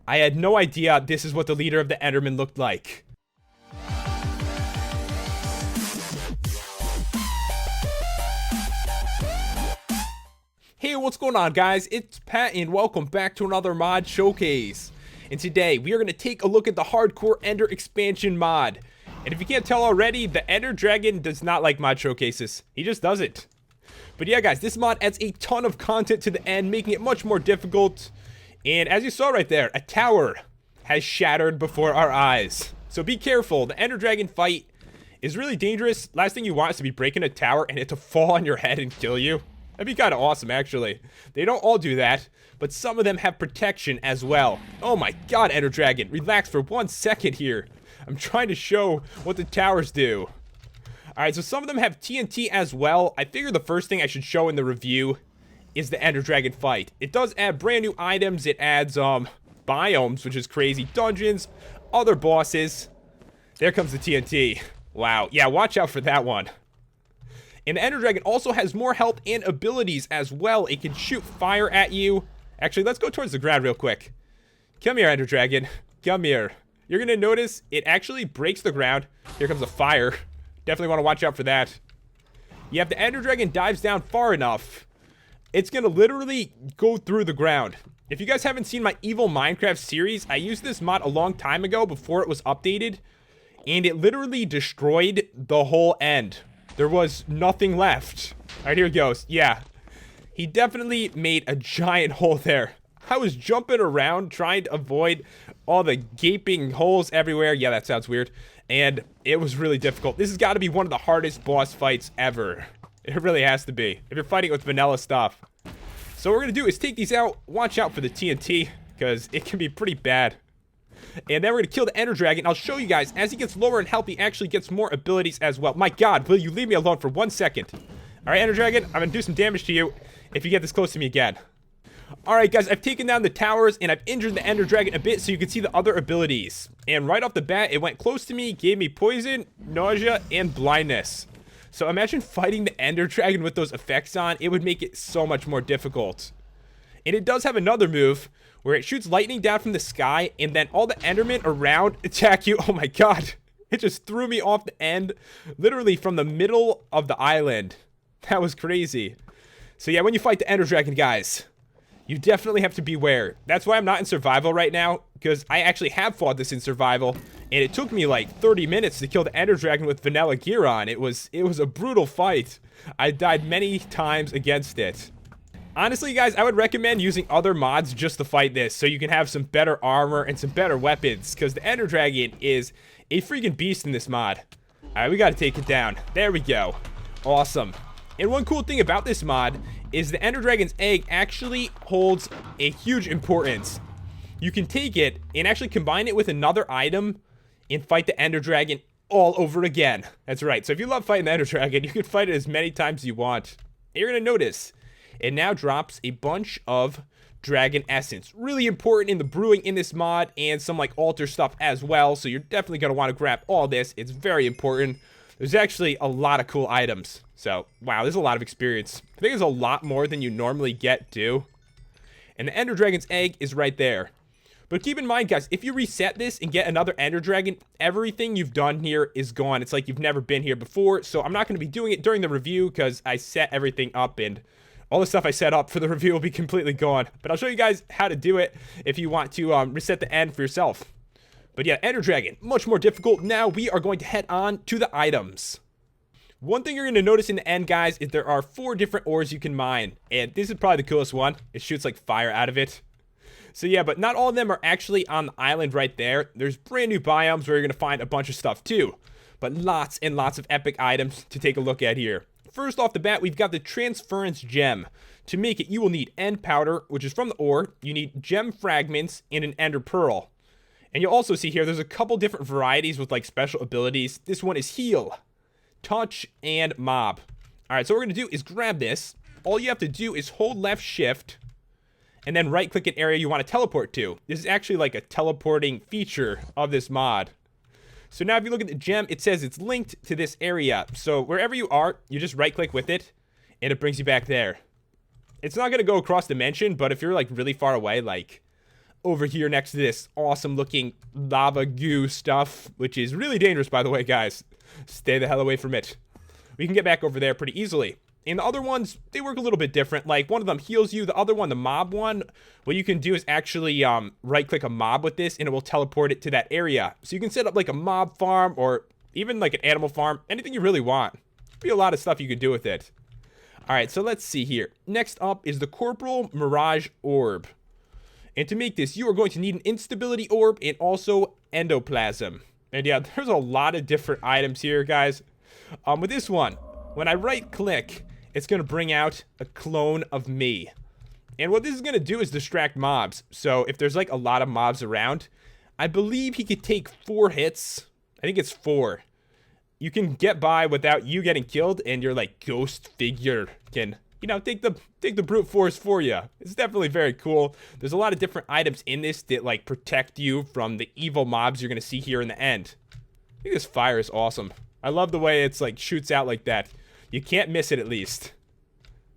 I had no idea this is what the leader of the Enderman looked like. Hey, what's going on, guys? It's Pat, and welcome back to another mod showcase. And today, we are going to take a look at the Hardcore Ender expansion mod. And if you can't tell already, the Ender Dragon does not like mod showcases. He just doesn't. But yeah, guys, this mod adds a ton of content to the end, making it much more difficult. And as you saw right there, a tower has shattered before our eyes. So be careful. The Ender Dragon fight is really dangerous. Last thing you want is to be breaking a tower and it to fall on your head and kill you. That'd be kind of awesome, actually. They don't all do that, but some of them have protection as well. Oh my god, Ender Dragon. Relax for 1 second here. I'm trying to show what the towers do. Alright, so some of them have TNT as well. I figure the first thing I should show in the review is the Ender Dragon fight. It does add brand new items. It adds, biomes, which is crazy. Dungeons, other bosses. There comes the TNT. Wow. Yeah, watch out for that one. And the Ender Dragon also has more health and abilities as well. It can shoot fire at you. Actually, let's go towards the ground real quick. Come here, Ender Dragon. Come here. You're going to notice it actually breaks the ground. Here comes a fire. Definitely want to watch out for that. Yeah, if the Ender Dragon dives down far enough, it's going to literally go through the ground. If you guys haven't seen my Evil Minecraft series, I used this mod a long time ago before it was updated. And it literally destroyed the whole end. There was nothing left. Alright, here it goes. Yeah. He definitely made a giant hole there. I was jumping around trying to avoid all the gaping holes everywhere. Yeah, that sounds weird. And it was really difficult. This has got to be one of the hardest boss fights ever. It really has to be. If you're fighting with vanilla stuff. So what we're going to do is take these out. Watch out for the TNT, because it can be pretty bad. And then we're going to kill the Ender Dragon. I'll show you guys, as he gets lower in health, he actually gets more abilities as well. My god, will you leave me alone for 1 second? Alright, Ender Dragon, I'm going to do some damage to you if you get this close to me again. Alright, guys, I've taken down the towers, and I've injured the Ender Dragon a bit so you can see the other abilities. And right off the bat, it went close to me, gave me poison, nausea, and blindness. So imagine fighting the Ender Dragon with those effects on. It would make it so much more difficult. And it does have another move where it shoots lightning down from the sky, and then all the Endermen around attack you. Oh my god. It just threw me off the end, literally from the middle of the island. That was crazy. So yeah, when you fight the Ender Dragon, guys, you definitely have to beware. That's why I'm not in survival right now, because I actually have fought this in survival, and it took me like 30 minutes to kill the Ender Dragon with vanilla gear on. It was a brutal fight. I died many times against it. Honestly, guys, I would recommend using other mods just to fight this, so you can have some better armor and some better weapons, because the Ender Dragon is a freaking beast in this mod. Alright, we gotta take it down. There we go. Awesome. And one cool thing about this mod is the Ender Dragon's egg actually holds a huge importance. You can take it and actually combine it with another item and fight the Ender Dragon all over again. That's right. So if you love fighting the Ender Dragon, you can fight it as many times as you want. And you're gonna notice it now drops a bunch of dragon essence. Really important in the brewing in this mod, and some like altar stuff as well. So you're definitely going to want to grab all this. It's very important. There's actually a lot of cool items. So, wow, there's a lot of experience. I think there's a lot more than you normally get, too. And the Ender Dragon's egg is right there. But keep in mind, guys, if you reset this and get another Ender Dragon, everything you've done here is gone. It's like you've never been here before. So I'm not going to be doing it during the review because I set everything up, and all the stuff I set up for the review will be completely gone. But I'll show you guys how to do it if you want to reset the end for yourself. But yeah, Ender Dragon, much more difficult. Now we are going to head on to the items. One thing you're going to notice in the end, guys, is there are 4 different ores you can mine. And this is probably the coolest one. It shoots like fire out of it. So yeah, but not all of them are actually on the island right there. There's brand new biomes where you're going to find a bunch of stuff too. But lots and lots of epic items to take a look at here. First off the bat, we've got the Transference Gem. To make it, you will need End Powder, which is from the ore. You need Gem Fragments and an Ender Pearl. And you'll also see here, there's a couple different varieties with like special abilities. This one is Heal, Touch, and Mob. Alright, so what we're going to do is grab this. All you have to do is hold left shift, and then right click an area you want to teleport to. This is actually like a teleporting feature of this mod. So now if you look at the gem, it says it's linked to this area. So wherever you are, you just right click with it, and it brings you back there. It's not going to go across dimension, but if you're like really far away, like over here next to this awesome looking lava goo stuff, which is really dangerous, by the way, guys. Stay the hell away from it. We can get back over there pretty easily. And the other ones, they work a little bit different. Like, one of them heals you. The other one, the mob one, what you can do is actually right-click a mob with this, and it will teleport it to that area. So you can set up, like, a mob farm or even, like, an animal farm. Anything you really want. Be a lot of stuff you could do with it. All right, so let's see here. Next up is the Corporal Mirage Orb. And to make this, you are going to need an Instability Orb and also Endoplasm. And yeah, there's a lot of different items here, guys. With this one, when I right-click, it's going to bring out a clone of me. And what this is going to do is distract mobs. So if there's like a lot of mobs around, I believe he could take 4 hits. I think it's 4. You can get by without you getting killed, and your like ghost figure can, you know, take the brute force for you. It's definitely very cool. There's a lot of different items in this that like protect you from the evil mobs you're going to see here in the end. I think this fire is awesome. I love the way it's like shoots out like that. You can't miss it at least.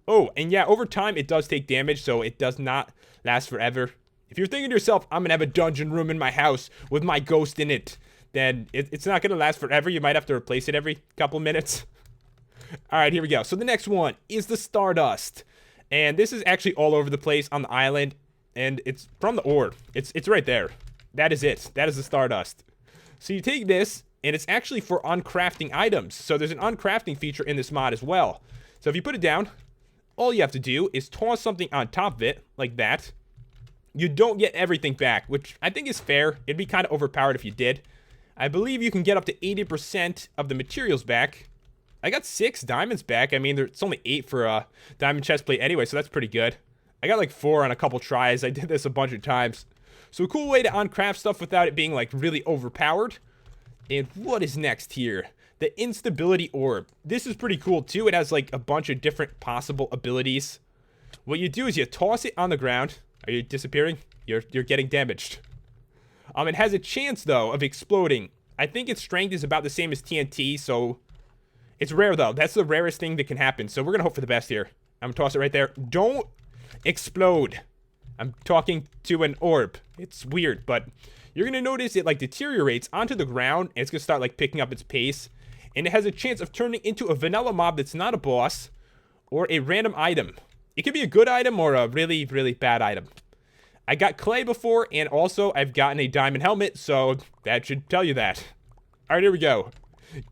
Oh, and yeah, over time it does take damage, so it does not last forever. If you're thinking to yourself, I'm gonna have a dungeon room in my house with my ghost in it, then it's not gonna last forever. You might have to replace it every couple minutes. Alright, here we go. So the next one is the Stardust. And this is actually all over the place on the island. And it's from the orb. It's right there. That is it. That is the Stardust. So you take this, and it's actually for uncrafting items. So there's an uncrafting feature in this mod as well. So if you put it down, all you have to do is toss something on top of it, like that. You don't get everything back, which I think is fair. It'd be kind of overpowered if you did. I believe you can get up to 80% of the materials back. I got 6 diamonds back. I mean, it's only 8 for a diamond chestplate anyway, so that's pretty good. I got like 4 on a couple tries. I did this a bunch of times. So a cool way to uncraft stuff without it being like really overpowered. And what is next here? The Instability Orb. This is pretty cool too. It has like a bunch of different possible abilities. What you do is you toss it on the ground. Are you disappearing? You're getting damaged. It has a chance though of exploding. I think its strength is about the same as TNT, so it's rare though. That's the rarest thing that can happen. So we're gonna hope for the best here. I'm gonna toss it right there. Don't explode. I'm talking to an orb. It's weird, but you're gonna notice it like deteriorates onto the ground, and it's gonna start like picking up its pace. And it has a chance of turning into a vanilla mob that's not a boss, or a random item. It could be a good item or a really, really bad item. I got clay before, and also I've gotten a diamond helmet, so that should tell you that. Alright, here we go.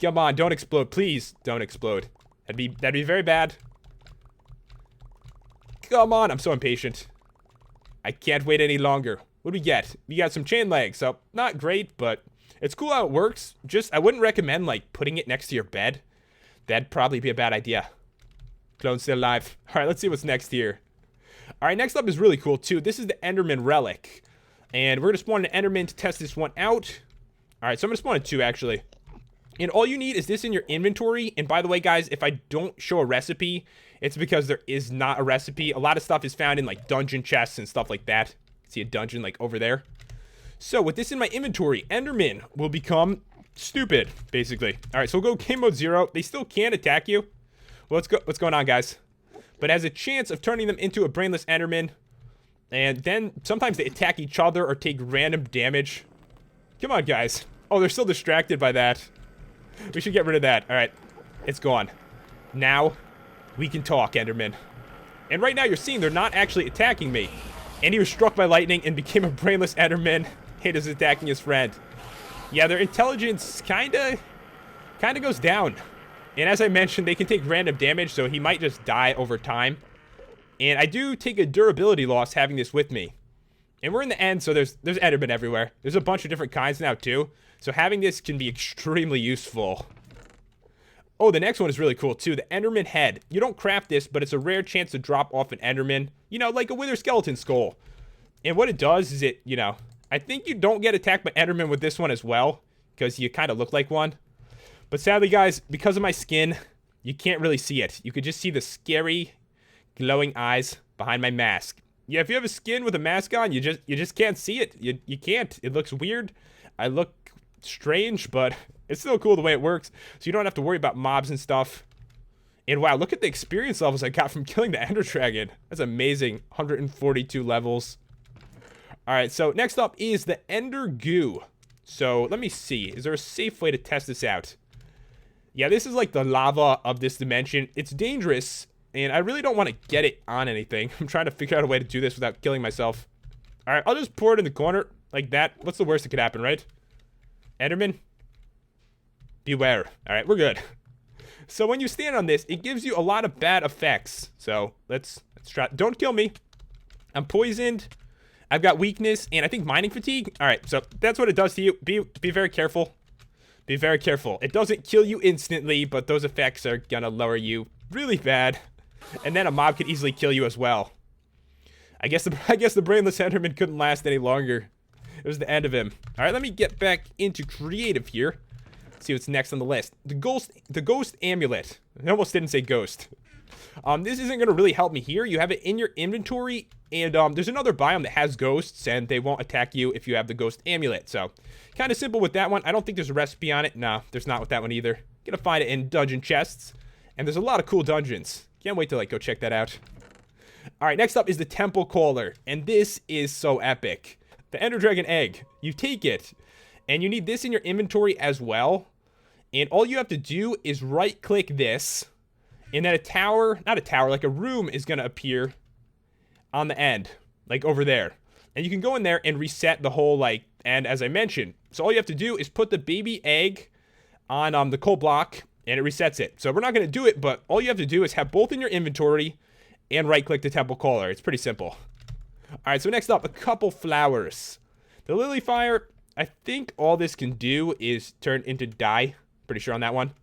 Come on, don't explode. Please, don't explode. That'd be very bad. Come on, I'm so impatient. I can't wait any longer. What do we get? We got some chain legs, so not great, but it's cool how it works. Just, I wouldn't recommend, like, putting it next to your bed. That'd probably be a bad idea. Clone's still alive. Alright, let's see what's next here. Alright, next up is really cool, too. This is the Enderman Relic. And we're going to spawn an Enderman to test this one out. Alright, so I'm going to spawn 2, actually. And all you need is this in your inventory. And by the way, guys, if I don't show a recipe, it's because there is not a recipe. A lot of stuff is found in, like, dungeon chests and stuff like that. See a dungeon, like, over there. So, with this in my inventory, Enderman will become stupid, basically. Alright, so we'll go game mode 0. They still can attack you. Well, what's going on, guys? But has a chance of turning them into a brainless Enderman. And then sometimes they attack each other or take random damage. Come on, guys. Oh, they're still distracted by that. We should get rid of that. Alright, it's gone. Now, we can talk, Enderman. And right now, you're seeing they're not actually attacking me. And he was struck by lightning and became a brainless Enderman. Hit is attacking his friend. Yeah, their intelligence kinda goes down. And as I mentioned, they can take random damage, so he might just die over time. And I do take a durability loss having this with me. And we're in the end, so there's Enderman everywhere. There's a bunch of different kinds now, too. So having this can be extremely useful. Oh, the next one is really cool, too. The Enderman Head. You don't craft this, but it's a rare chance to drop off an Enderman. You know, like a Wither Skeleton Skull. And what it does is it, you know, I think you don't get attacked by Enderman with this one as well, because you kind of look like one. But sadly, guys, because of my skin, you can't really see it. You could just see the scary, glowing eyes behind my mask. Yeah, if you have a skin with a mask on, you just can't see it. You can't. It looks weird. I look strange, but it's still cool the way it works. So you don't have to worry about mobs and stuff. And wow, look at the experience levels I got from killing the Ender Dragon. That's amazing. 142 levels. All right, so next up is the Ender Goo. So let me see. Is there a safe way to test this out? Yeah, this is like the lava of this dimension. It's dangerous, and I really don't want to get it on anything. I'm trying to figure out a way to do this without killing myself. All right, I'll just pour it in the corner like that. What's the worst that could happen, right? Enderman, beware. All right, we're good. So when you stand on this, it gives you a lot of bad effects. So let's try. Don't kill me. I'm poisoned. I've got weakness and I think mining fatigue. All right, so that's what it does to you. Be very careful. Be very careful. It doesn't kill you instantly, but those effects are gonna lower you really bad. And then a mob could easily kill you as well. I guess the brainless Enderman couldn't last any longer. It was the end of him. All right, let me get back into creative here. See what's next on the list. The ghost amulet. I almost didn't say ghost. This isn't going to really help me here. You have it in your inventory, and there's another biome that has ghosts, and they won't attack you if you have the ghost amulet. So, kind of simple with that one. I don't think there's a recipe on it. No, there's not with that one either. Gonna find it in dungeon chests, and there's a lot of cool dungeons. Can't wait to like go check that out. All right, next up is the temple caller, and this is so epic. The Ender Dragon egg. You take it, and you need this in your inventory as well. And all you have to do is right-click this, and then like a room is going to appear on the end, like over there. And you can go in there and reset the whole, like, end, as I mentioned. So all you have to do is put the baby egg on the coal block, and it resets it. So we're not going to do it, but all you have to do is have both in your inventory and right-click the temple caller. It's pretty simple. All right, so next up, a couple flowers. The lily fire, I think all this can do is turn into dye. Pretty sure on that one.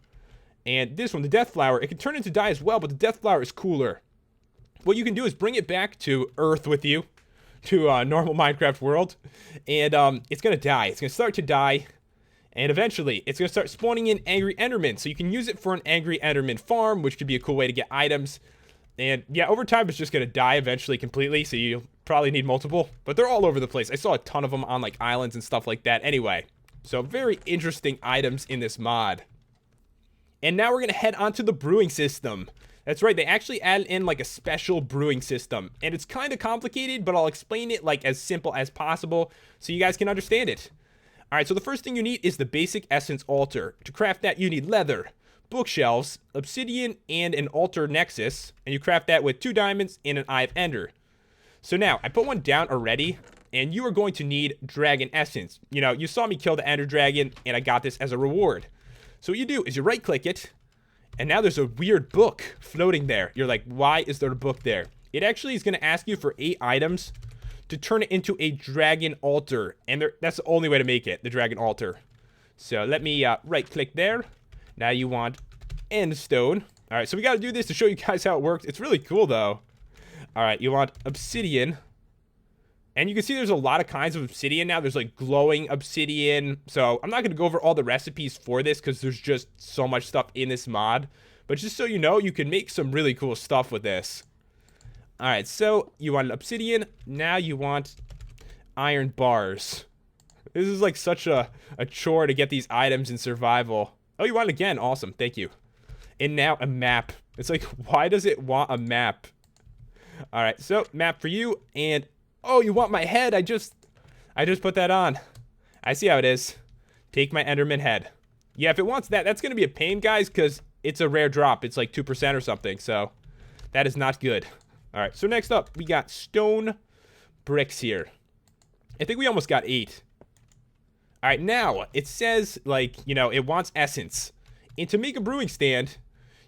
And this one, the death flower, it can turn into dye as well, but the death flower is cooler. What you can do is bring it back to Earth with you, to a normal Minecraft world, and it's going to die. It's going to start to die, and eventually it's going to start spawning in angry Endermen, so you can use it for an angry Enderman farm, which could be a cool way to get items. And yeah, over time it's just going to die eventually completely, so you'll probably need multiple, but they're all over the place. I saw a ton of them on like islands and stuff like that. Anyway, so very interesting items in this mod. And now we're going to head on to the brewing system. That's right, they actually added in like a special brewing system. And it's kind of complicated, but I'll explain it like as simple as possible so you guys can understand it. Alright, so the first thing you need is the basic essence altar. To craft that, you need leather, bookshelves, obsidian, and an altar nexus. And you craft that with 2 diamonds and an eye of ender. So now, I put one down already, and you are going to need dragon essence. You know, you saw me kill the ender dragon, and I got this as a reward. So what you do is you right-click it, and now there's a weird book floating there. You're like, why is there a book there? It actually is going to ask you for 8 items to turn it into a dragon altar. And that's the only way to make it, the dragon altar. So let me right-click there. Now you want end stone. All right, so we got to do this to show you guys how it works. It's really cool, though. All right, you want obsidian. And you can see there's a lot of kinds of obsidian now. There's like glowing obsidian. So I'm not going to go over all the recipes for this because there's just so much stuff in this mod. But just so you know, you can make some really cool stuff with this. All right, so you want obsidian. Now you want iron bars. This is like such a chore to get these items in survival. Oh, you want it again? Awesome, thank you. And now a map. It's like, why does it want a map? All right, so map for you. And oh, you want my head? I just put that on. I see how it is. Take my Enderman head. Yeah, if it wants that, that's going to be a pain, guys, because it's a rare drop. It's like 2% or something, so that is not good. All right, so next up, we got stone bricks here. I think we almost got 8. All right, now, it says, like, you know, it wants essence. And to make a brewing stand,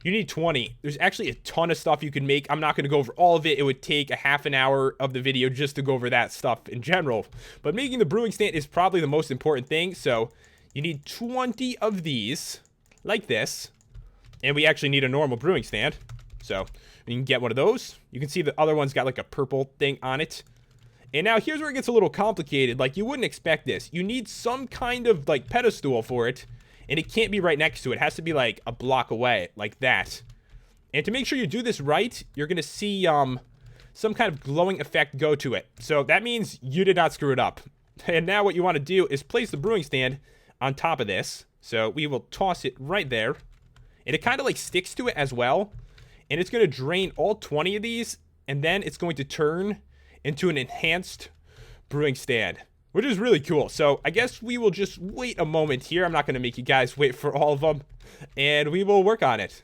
you need 20. There's actually a ton of stuff you can make. I'm not going to go over all of it. It would take a half an hour of the video just to go over that stuff in general. But making the brewing stand is probably the most important thing. So you need 20 of these, like this. And we actually need a normal brewing stand. So you can get one of those. You can see the other one's got like a purple thing on it. And now here's where it gets a little complicated. Like, you wouldn't expect this. You need some kind of like pedestal for it. And it can't be right next to it. It has to be like a block away, like that. And to make sure you do this right, you're going to see some kind of glowing effect go to it. So that means you did not screw it up. And now what you want to do is place the brewing stand on top of this. So we will toss it right there. And it kind of like sticks to it as well. And it's going to drain all 20 of these. And then it's going to turn into an enhanced brewing stand, which is really cool. So I guess we will just wait a moment here. I'm not going to make you guys wait for all of them, and we will work on it.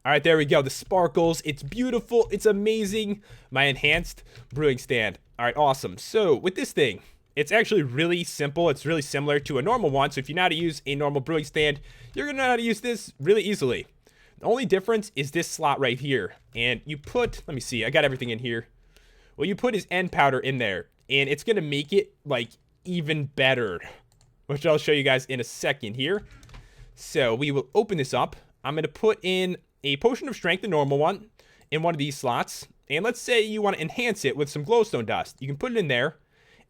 All right, there we go. The sparkles. It's beautiful. It's amazing. My enhanced brewing stand. All right, awesome. So with this thing, it's actually really simple. It's really similar to a normal one. So if you know how to use a normal brewing stand, you're going to know how to use this really easily. The only difference is this slot right here. And you put, let me see, I got everything in here. What you put is end powder in there. And it's going to make it like even better, which I'll show you guys in a second here. So we will open this up. I'm going to put in a potion of strength, the normal one, in one of these slots. And let's say you want to enhance it with some glowstone dust. You can put it in there.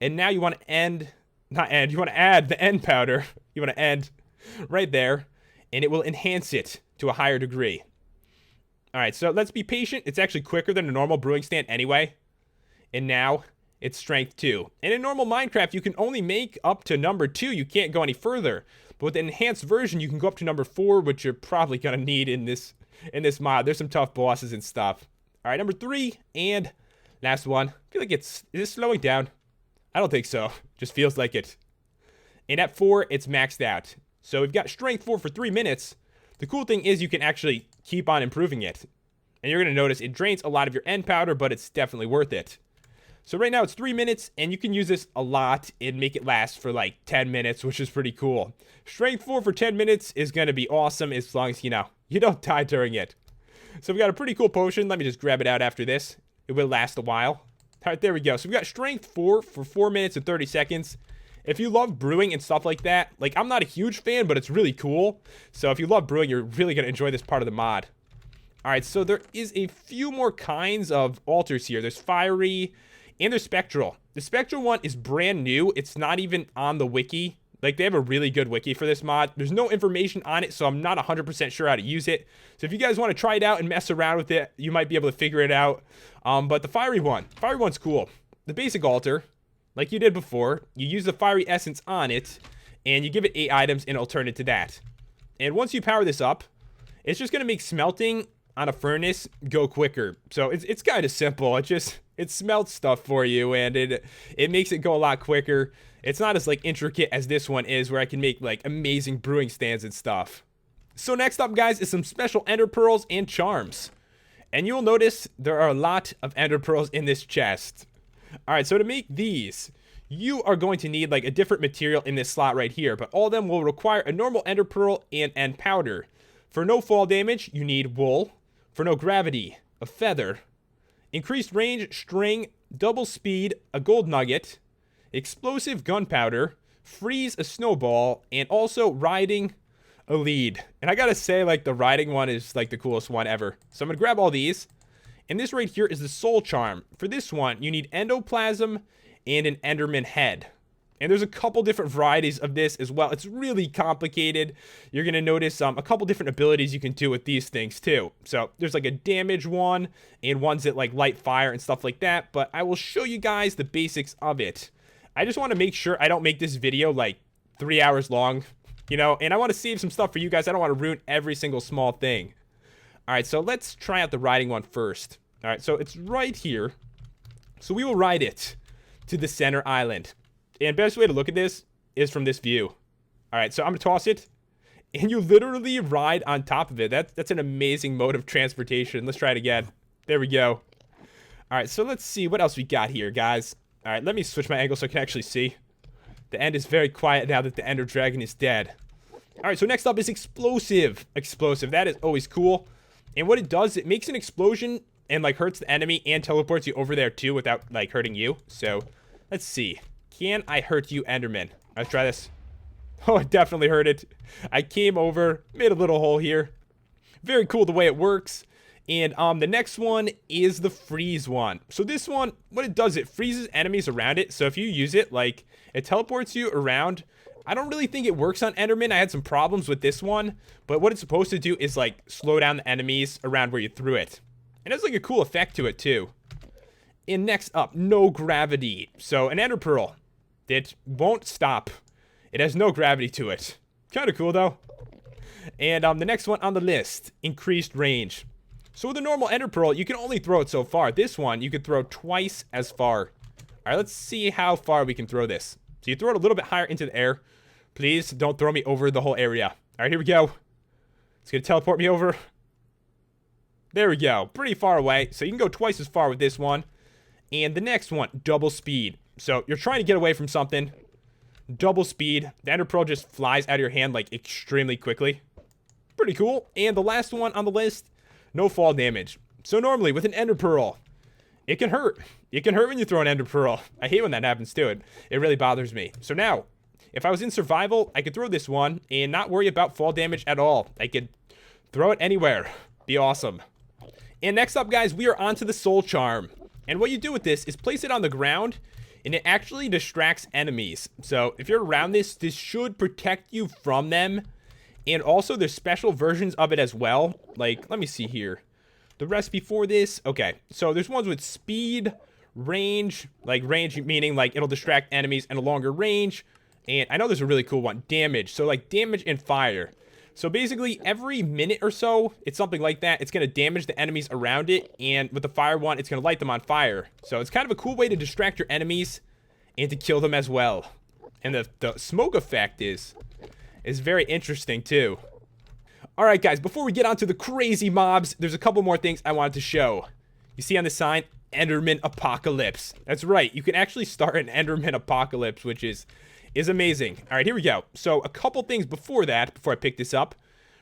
And now you want to you want to add the end powder. You want to end right there. And it will enhance it to a higher degree. All right, so let's be patient. It's actually quicker than a normal brewing stand anyway. And now it's strength 2. And in normal Minecraft, you can only make up to number 2. You can't go any further. But with the enhanced version, you can go up to number 4, which you're probably going to need in this mod. There's some tough bosses and stuff. All right, number 3 and last one. I feel like is this slowing down? I don't think so. Just feels like it. And at 4, it's maxed out. So we've got strength 4 for 3 minutes. The cool thing is you can actually keep on improving it. And you're going to notice it drains a lot of your end powder, but it's definitely worth it. So right now it's 3 minutes, and you can use this a lot and make it last for like 10 minutes, which is pretty cool. Strength 4 for 10 minutes is going to be awesome as long as, you don't die during it. So we've got a pretty cool potion. Let me just grab it out after this. It will last a while. All right, there we go. So we've got strength 4 for 4 minutes and 30 seconds. If you love brewing and stuff like that, like I'm not a huge fan, but it's really cool. So if you love brewing, you're really going to enjoy this part of the mod. All right, so there is a few more kinds of altars here. There's fiery and there's spectral. The spectral one is brand new. It's not even on the wiki. Like, they have a really good wiki for this mod. There's no information on it, so I'm not 100% sure how to use it. So if you guys want to try it out and mess around with it, you might be able to figure it out. But the fiery one's cool. The basic altar, like you did before, you use the fiery essence on it, and you give it 8 items, and it'll turn into that. And once you power this up, it's just going to make smelting on a furnace go quicker. So it's kind of simple. It smelts stuff for you, and it makes it go a lot quicker. It's not as like intricate as this one is, where I can make like amazing brewing stands and stuff. So next up, guys, is some special ender pearls and charms. And you'll notice there are a lot of ender pearls in this chest. All right, so to make these, you are going to need like a different material in this slot right here, but all of them will require a normal ender pearl and end powder. For no fall damage, you need wool. For no gravity, a feather. Increased range, string, double speed, a gold nugget, explosive gunpowder, freeze, a snowball, and also riding a lead. And I gotta say, like, the riding one is like the coolest one ever. So I'm gonna grab all these. And this right here is the soul charm. For this one, you need endoplasm and an enderman head. And there's a couple different varieties of this as well. It's really complicated. You're going to notice a couple different abilities you can do with these things too. So there's like a damage one and ones that like light fire and stuff like that. But I will show you guys the basics of it. I just want to make sure I don't make this video like 3 hours long, and I want to save some stuff for you guys. I don't want to ruin every single small thing. All right, so let's try out the riding one first. All right, so it's right here. So we will ride it to the center island. And best way to look at this is from this view. All right, so I'm going to toss it. And you literally ride on top of it. That's an amazing mode of transportation. Let's try it again. There we go. All right, so let's see what else we got here, guys. All right, let me switch my angle so I can actually see. The end is very quiet now that the ender dragon is dead. All right, so next up is explosive. Explosive, that is always cool. And what it does, it makes an explosion and like hurts the enemy and teleports you over there too without like hurting you. So let's see. Can I hurt you, Enderman? Let's try this. Oh, I definitely hurt it. I came over, made a little hole here. Very cool the way it works. And the next one is the freeze one. So this one, what it does, it freezes enemies around it. So if you use it, like, it teleports you around. I don't really think it works on Enderman. I had some problems with this one. But what it's supposed to do is, like, slow down the enemies around where you threw it. And it's like a cool effect to it, too. And next up, no gravity. So an ender pearl. It won't stop. It has no gravity to it. Kind of cool, though. And the next one on the list, increased range. So with a normal ender pearl, you can only throw it so far. This one, you could throw twice as far. All right, let's see how far we can throw this. So you throw it a little bit higher into the air. Please don't throw me over the whole area. All right, here we go. It's going to teleport me over. There we go. Pretty far away. So you can go twice as far with this one. And the next one, double speed. So you're trying to get away from something. Double speed. The Ender Pearl just flies out of your hand like extremely quickly. Pretty cool. And the last one on the list, no fall damage. So normally with an Ender Pearl, it can hurt. It can hurt when you throw an Ender Pearl. I hate when that happens too. It really bothers me. So now, if I was in survival, I could throw this one and not worry about fall damage at all. I could throw it anywhere. Be awesome. And next up, guys, we are on to the Soul Charm. And what you do with this is place it on the ground, and it actually distracts enemies. So if you're around this, this should protect you from them. And also, there's special versions of it as well. Like, let me see here. The recipe for this, okay. So there's ones with speed, range, like range meaning like it'll distract enemies and a longer range. And I know there's a really cool one, damage. So like damage and fire. So basically every minute or so, it's something like that. It's going to damage the enemies around it. And with the fire one, it's going to light them on fire. So it's kind of a cool way to distract your enemies and to kill them as well. And the smoke effect is very interesting too. Alright guys, before we get on to the crazy mobs, there's a couple more things I wanted to show. You see on the sign, Enderman Apocalypse. That's right, you can actually start an Enderman Apocalypse, which is amazing. Alright, here we go. So a couple things before that, before I pick this up.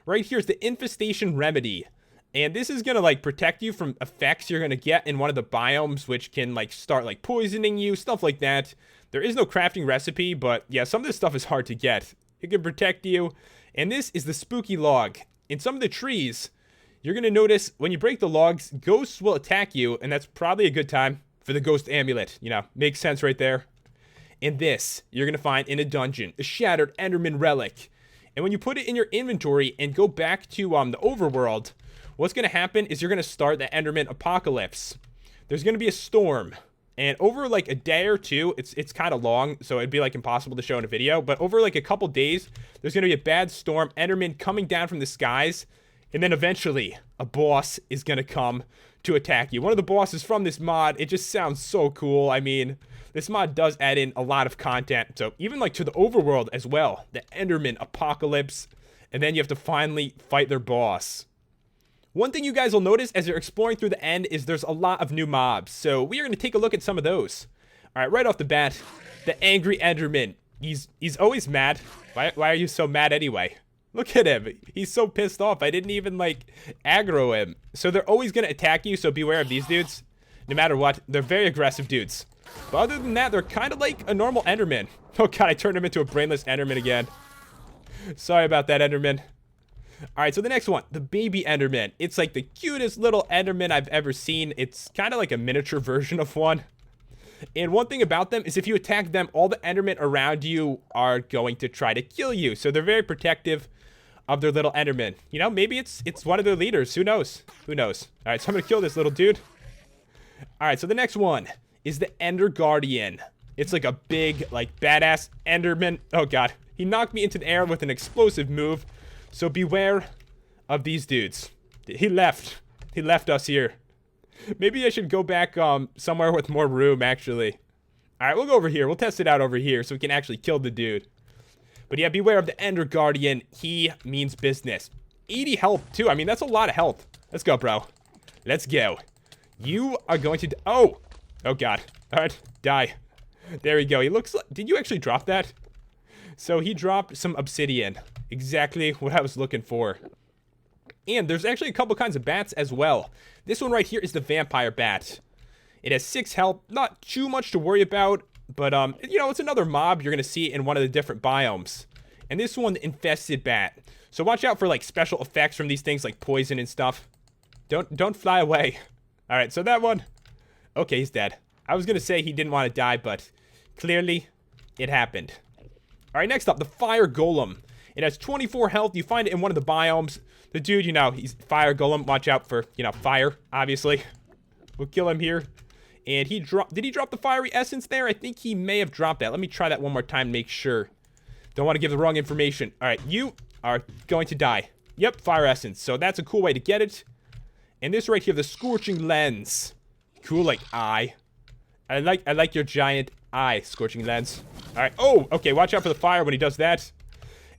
Right here's the Infestation Remedy. And this is going to like protect you from effects you're going to get in one of the biomes, which can like start like poisoning you, stuff like that. There is no crafting recipe, but yeah, some of this stuff is hard to get. It can protect you. And this is the spooky log. In some of the trees, you're going to notice when you break the logs, ghosts will attack you, and that's probably a good time for the ghost amulet. You know, makes sense right there. And this, you're going to find in a dungeon, a shattered Enderman relic. And when you put it in your inventory and go back to the overworld, what's going to happen is you're going to start the Enderman Apocalypse. There's going to be a storm. And over like a day or two, it's kind of long, so it'd be like impossible to show in a video. But over like a couple days, there's going to be a bad storm, Enderman coming down from the skies. And then eventually, a boss is going to come to attack you. One of the bosses from this mod, it just sounds so cool. I mean, this mod does add in a lot of content. So even like to the overworld as well, the Enderman Apocalypse. And then you have to finally fight their boss. One thing you guys will notice as you're exploring through the end is there's a lot of new mobs. So we are going to take a look at some of those. All right, right off the bat, the Angry Enderman. He's always mad. Why are you so mad anyway? Look at him. He's so pissed off. I didn't even like aggro him. So they're always going to attack you. So beware of these dudes. No matter what, they're very aggressive dudes. But other than that, they're kind of like a normal Enderman. Oh god, I turned him into a brainless Enderman again. Sorry about that, Enderman. Alright, so the next one, the baby Enderman. It's like the cutest little Enderman I've ever seen. It's kind of like a miniature version of one. And one thing about them is if you attack them, all the Endermen around you are going to try to kill you. So they're very protective of their little Enderman. You know, maybe it's one of their leaders. Who knows? Who knows? Alright, so I'm going to kill this little dude. Alright, so the next one is the Ender Guardian. It's like a big, like, badass Enderman. Oh god, he knocked me into the air with an explosive move. So beware of these dudes. He left us here. Maybe I should go back somewhere with more room, actually. Alright, we'll go over here. We'll test it out over here so we can actually kill the dude. But yeah, beware of the Ender Guardian. He means business. 80 health, too. I mean, that's a lot of health. Let's go, bro. Let's go. You are going to... Oh! Oh, God. Alright, die. There we go. He looks like... Did you actually drop that? So he dropped some obsidian. Exactly what I was looking for. And there's actually a couple kinds of bats as well. This one right here is the vampire bat. It has 6 health. Not too much to worry about. But, you know, it's another mob you're going to see in one of the different biomes. And this one, the infested bat. So watch out for, like, special effects from these things, like poison and stuff. Don't fly away. Alright, so that one. Okay, he's dead. I was going to say he didn't want to die, but clearly it happened. Alright, next up, the fire golem. It has 24 health. You find it in one of the biomes. The dude, you know, he's fire golem. Watch out for, you know, fire, obviously. We'll kill him here. And he dropped... Did he drop the fiery essence there? I think he may have dropped that. Let me try that one more time, make sure. Don't want to give the wrong information. Alright, you are going to die. Yep, fire essence. So that's a cool way to get it. And this right here, the scorching lens. Cool like eye. I like your giant eye, Scorching Lens. All right. Oh, okay. Watch out for the fire when he does that.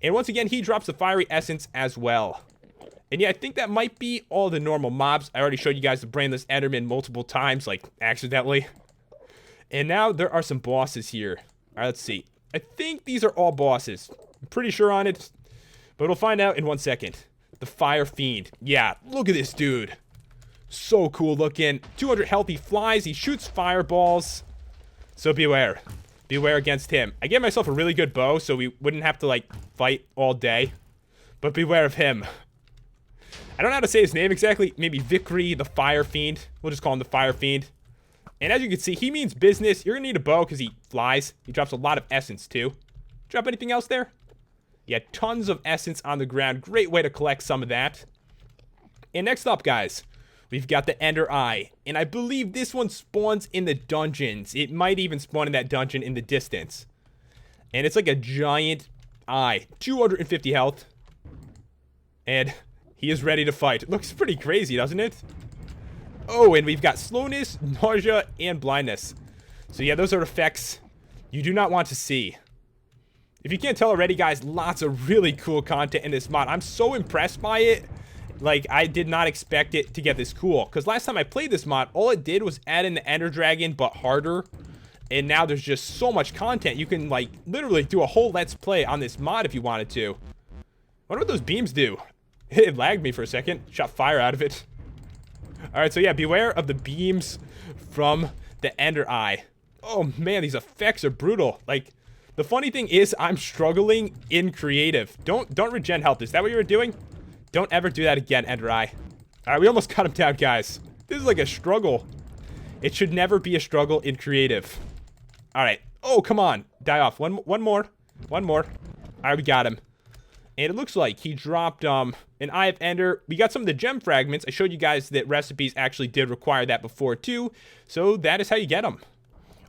And once again, he drops the fiery essence as well. And yeah, I think that might be all the normal mobs. I already showed you guys the brainless Enderman multiple times, like accidentally. And now there are some bosses here. All right, let's see. I think these are all bosses. I'm pretty sure on it, but we'll find out in 1 second. The Fire Fiend. Yeah, look at this dude. So cool looking. 200 health, he flies, he shoots fireballs. So beware. Beware against him. I gave myself a really good bow, so we wouldn't have to, like, fight all day. But beware of him. I don't know how to say his name exactly. Maybe Vickery, the Fire Fiend. We'll just call him the Fire Fiend. And as you can see, he means business. You're going to need a bow because he flies. He drops a lot of essence, too. Drop anything else there? Yeah, tons of essence on the ground. Great way to collect some of that. And next up, guys, we've got the Ender Eye. And I believe this one spawns in the dungeons. It might even spawn in that dungeon in the distance. And it's like a giant eye. 250 health. And he is ready to fight. It looks pretty crazy, doesn't it? Oh, and we've got slowness, nausea, and blindness. So yeah, those are effects you do not want to see. If you can't tell already, guys, lots of really cool content in this mod. I'm so impressed by it. Like, I did not expect it to get this cool. Because last time I played this mod, all it did was add in the Ender Dragon, but harder. And now there's just so much content. You can, like, literally do a whole Let's Play on this mod if you wanted to. I wonder what those beams do. It lagged me for a second. Shot fire out of it. Alright, so yeah, beware of the beams from the Ender Eye. Oh, man, these effects are brutal. Like, the funny thing is, I'm struggling in creative. Don't regen health. Is that what you were doing? Don't ever do that again, Ender Eye. Alright, we almost got him down, guys. This is like a struggle. It should never be a struggle in creative. Alright. Oh, come on. Die off. One more. One more. Alright, we got him. And it looks like he dropped an Eye of Ender. We got some of the gem fragments. I showed you guys that recipes actually did require that before too. So that is how you get them.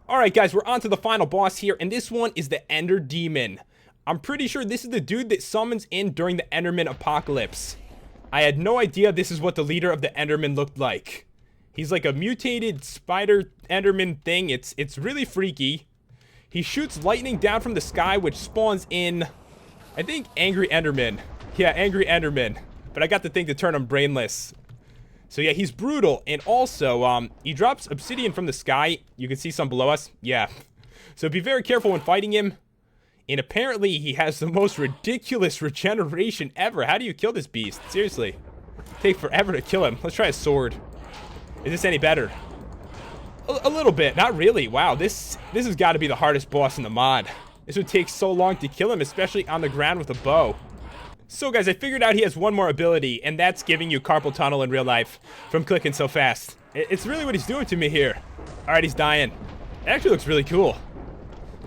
Alright guys, we're on to the final boss here. And this one is the Ender Demon. I'm pretty sure this is the dude that summons in during the Enderman Apocalypse. I had no idea this is what the leader of the Enderman looked like. He's like a mutated spider Enderman thing. It's really freaky. He shoots lightning down from the sky, which spawns in, I think, Angry Enderman. Yeah, Angry Enderman. But I got the thing to turn him brainless. So yeah, he's brutal. And also, he drops obsidian from the sky. You can see some below us. Yeah. So be very careful when fighting him. And apparently, he has the most ridiculous regeneration ever. How do you kill this beast? Seriously. Take forever to kill him. Let's try a sword. Is this any better? A little bit. Not really. Wow, this has got to be the hardest boss in the mod. This would take so long to kill him, especially on the ground with a bow. So guys, I figured out he has one more ability, and that's giving you carpal tunnel in real life from clicking so fast. It's really what he's doing to me here. Alright, he's dying. It actually looks really cool.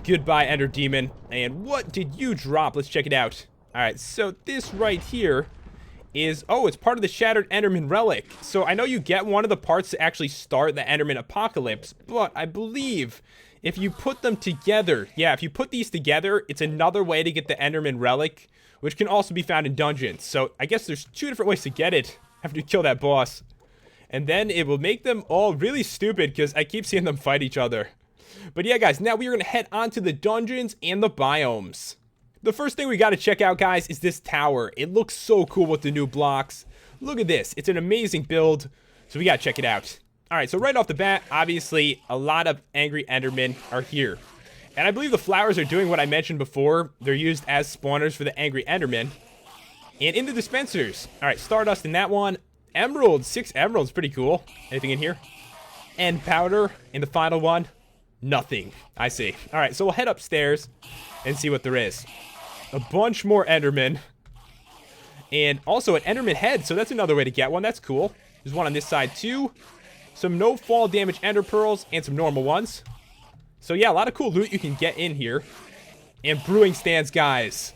Goodbye, Ender Demon. And what did you drop? Let's check it out. Alright, so this right here is, oh, it's part of the Shattered Enderman Relic. So I know you get one of the parts to actually start the Enderman Apocalypse, but I believe if you put them together, yeah, if you put these together, it's another way to get the Enderman Relic, which can also be found in dungeons. So I guess there's 2 different ways to get it after you kill that boss. And then it will make them all really stupid because I keep seeing them fight each other. But yeah, guys, now we are going to head on to the dungeons and the biomes. The first thing we got to check out, guys, is this tower. It looks so cool with the new blocks. Look at this. It's an amazing build. So we got to check it out. Alright, so right off the bat, obviously, a lot of angry Endermen are here. And I believe the flowers are doing what I mentioned before. They're used as spawners for the angry Endermen. And in the dispensers. Alright, Stardust in that one. Emeralds. 6 emeralds. Pretty cool. Anything in here? And powder in the final one. Nothing. I see. Alright, so we'll head upstairs and see what there is. A bunch more Endermen. And also an Enderman head, so that's another way to get one. That's cool. There's one on this side too. Some no fall damage Ender Pearls and some normal ones. So yeah, a lot of cool loot you can get in here. And brewing stands, guys.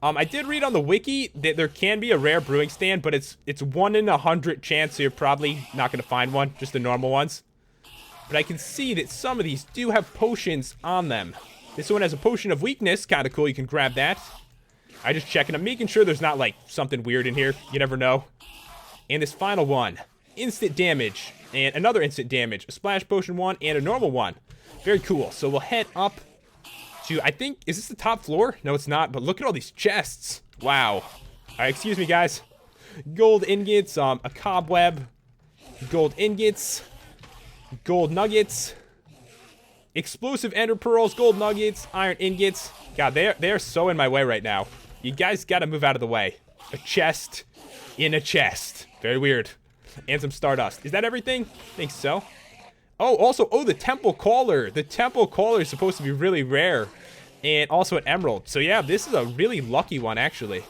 I did read on the wiki that there can be a rare brewing stand, but it's 1 in 100 chance, so you're probably not going to find one, just the normal ones. But I can see that some of these do have potions on them. This one has a potion of weakness, kind of cool, you can grab that. I just checking, I'm making sure there's not like something weird in here, you never know. And this final one, instant damage. and another instant damage, a splash potion one, and a normal one. Very cool. So we'll head up to, I think, is this the top floor? No, it's not, but look at all these chests. Wow. All right, excuse me, guys. Gold ingots, a cobweb, gold ingots, gold nuggets, explosive ender pearls, gold nuggets, iron ingots. God, they're so in my way right now. You guys got to move out of the way. A chest in a chest. Very weird. And some stardust. Is that everything? I think so. Oh, also, the temple caller. The temple caller is supposed to be really rare. And also an emerald. So yeah, this is a really lucky one, actually.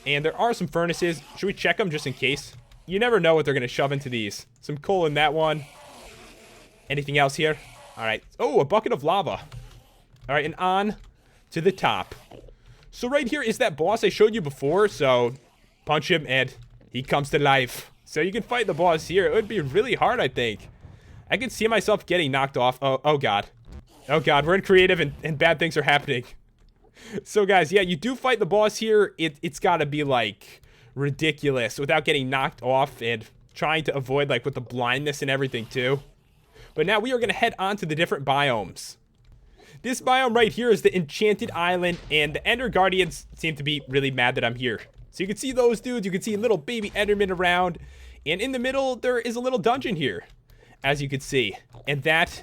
And there are some furnaces. Should we check them just in case? You never know what they're going to shove into these. Some coal in that one. Anything else here? All right. Oh, a bucket of lava. All right, and on to the top. So right here is that boss I showed you before. So punch him and he comes to life. So you can fight the boss here. It would be really hard, I think. I can see myself getting knocked off. Oh God. Oh God, we're in creative and bad things are happening. So guys, yeah, you do fight the boss here. It's got to be like ridiculous without getting knocked off and trying to avoid like with the blindness and everything too. But now we are going to head on to the different biomes. This biome right here is the Enchanted Island, and the Ender Guardians seem to be really mad that I'm here. So you can see those dudes, you can see little baby Enderman around, and in the middle there is a little dungeon here, as you can see. And that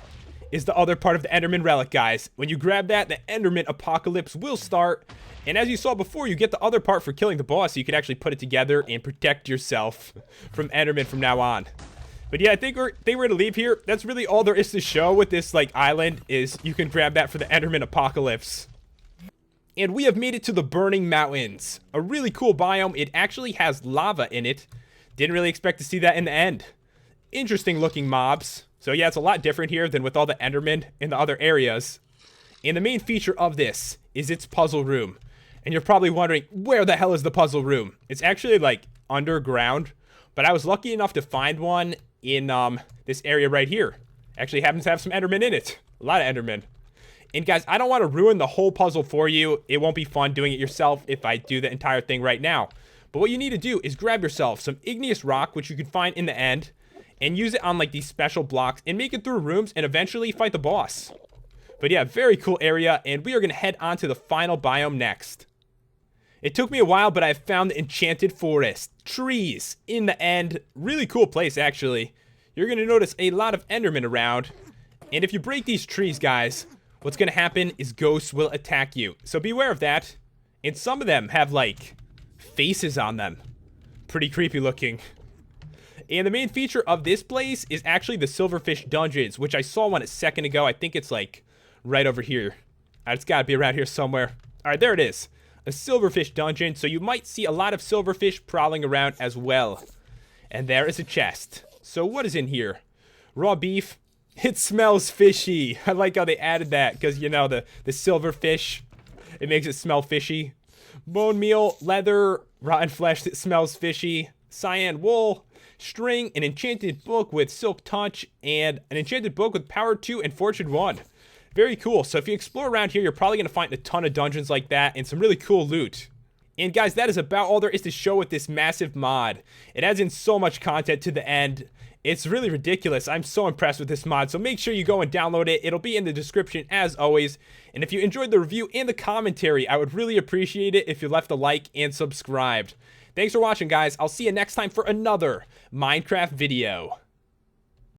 is the other part of the Enderman relic, guys. When you grab that, the Enderman Apocalypse will start. And as you saw before, you get the other part for killing the boss, so you can actually put it together and protect yourself from Enderman from now on. But yeah, I think we're going to leave here. That's really all there is to show with this like island, is you can grab that for the Enderman Apocalypse. And we have made it to the Burning Mountains. A really cool biome. It actually has lava in it. Didn't really expect to see that in the end. Interesting looking mobs. So yeah, it's a lot different here than with all the Endermen in the other areas. And the main feature of this is its puzzle room. And you're probably wondering, where the hell is the puzzle room? It's actually like underground. But I was lucky enough to find one in this area right here. Actually happens to have some Endermen in it. A lot of Endermen. And guys, I don't want to ruin the whole puzzle for you. It won't be fun doing it yourself if I do the entire thing right now. But what you need to do is grab yourself some igneous rock, which you can find in the end, and use it on like these special blocks and make it through rooms and eventually fight the boss. But yeah, very cool area, and we are going to head on to the final biome next. It took me a while, but I found the Enchanted Forest. Trees in the end. Really cool place, actually. You're going to notice a lot of Endermen around. And if you break these trees, guys, what's going to happen is ghosts will attack you. So beware of that. And some of them have, like, faces on them. Pretty creepy looking. And the main feature of this place is actually the Silverfish Dungeons, which I saw one a second ago. I think it's, like, right over here. It's got to be around here somewhere. All right, there it is. A silverfish dungeon, so you might see a lot of silverfish prowling around as well. And there is a chest. So what is in here? Raw beef. It smells fishy. I like how they added that, because, you know, the silverfish, it makes it smell fishy. Bone meal, leather, rotten flesh that smells fishy, cyan wool, string, an enchanted book with silk touch, and an enchanted book with power 2 and fortune 1. Very cool. So if you explore around here, you're probably going to find a ton of dungeons like that and some really cool loot. And guys, that is about all there is to show with this massive mod. It adds in so much content to the end. It's really ridiculous. I'm so impressed with this mod. So make sure you go and download it. It'll be in the description as always. And if you enjoyed the review and the commentary, I would really appreciate it if you left a like and subscribed. Thanks for watching, guys. I'll see you next time for another Minecraft video.